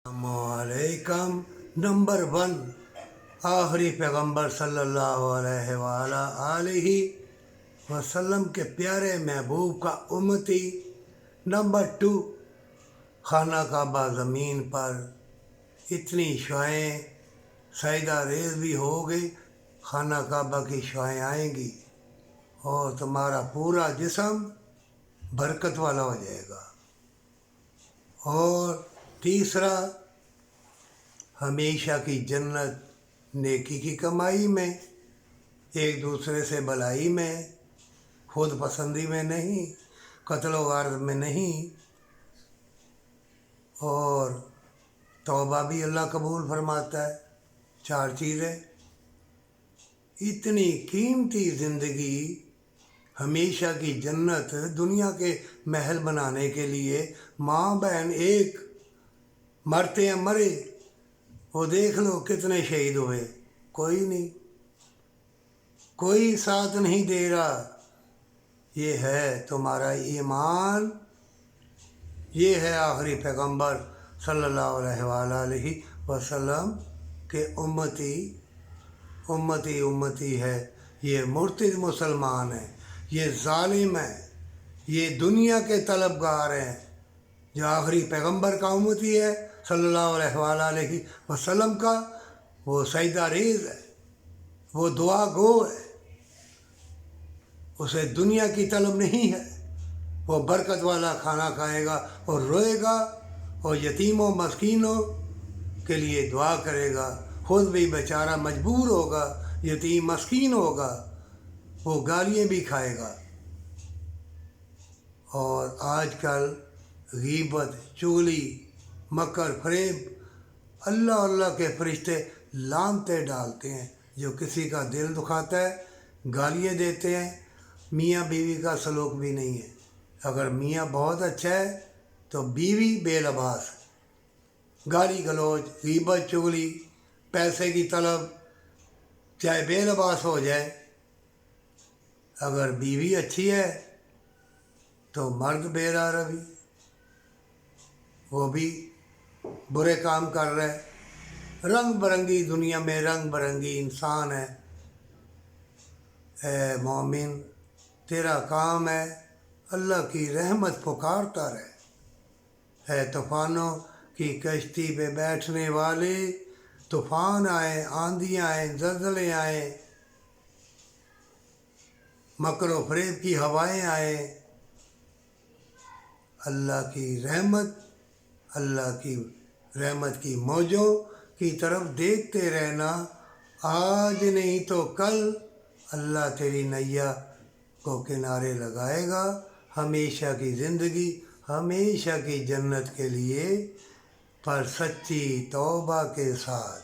अलैकम। Number 1 आखिरी पैगंबर सल्लल्लाहु अलैहि वसल्लम के प्यारे महबूब का उम्मती। नंबर 2 खाना काबा ज़मीन पर इतनी शुआएँ सजदा रेज़ भी हो गई, खाना काबा की शुआएँ आएंगी और तुम्हारा पूरा जिस्म बरकत वाला हो जाएगा। और तीसरा, हमेशा की जन्नत नेकी की कमाई में, एक दूसरे से भलाई में, खुद पसंदी में नहीं, कत्ल वारद में नहीं, और तौबा भी अल्लाह कबूल फरमाता है। 4 चीज़ें। इतनी कीमती ज़िंदगी, हमेशा की जन्नत, दुनिया के महल बनाने के लिए माँ बहन एक, मरते हैं मरे, वो देख लो कितने शहीद हुए, कोई नहीं, कोई साथ नहीं दे रहा। ये है तुम्हारा ईमान, ये है आखिरी पैगंबर सल्लल्लाहु अलैहि वसल्लम के उम्मती है। ये मुर्तिद मुसलमान है, ये जालिम है, ये दुनिया के तलबगार हैं। जो आखिरी पैगंबर का उम्मती है सल्लल्लाहु अलैहि वसल्लम का, वो सजदा रेज़ है, वो दुआ गो है, उसे दुनिया की तलब नहीं है। वो बरकत वाला खाना खाएगा और रोएगा और यतीमों मस्कीनों के लिए दुआ करेगा। खुद भी बेचारा मजबूर होगा, यतीम मस्कीन होगा, वो गालियाँ भी खाएगा। और आजकल गीबत, चुगली, मकर फरेब, अल्लाह के फरिश्ते लानते डालते हैं। जो किसी का दिल दुखाता है गालियाँ देते हैं। मियाँ बीवी का सलूक भी नहीं है। अगर मियाँ बहुत अच्छा है तो बीवी बेलबास, गाली गलौज, गीबत, चुगली, पैसे की तलब, चाहे बेलबास हो जाए। अगर बीवी अच्छी है तो मर्द बेरारवी, वो भी बुरे काम कर रहे हैं। रंग बरंगी दुनिया में रंग बरंगी इंसान है। ए मोमिन, तेरा काम है अल्लाह की रहमत पुकारता रहे। है तूफ़ानों की कश्ती पे बैठने वाले, तूफ़ान आए, आंधियाँ आए, ज़लज़ले आए, मकर फरेब की हवाएं आए, अल्लाह की रहमत की मौजों की तरफ देखते रहना। आज नहीं तो कल अल्लाह तेरी नैया को किनारे लगाएगा, हमेशा की ज़िंदगी, हमेशा की जन्नत के लिए, पर सच्ची तौबा के साथ।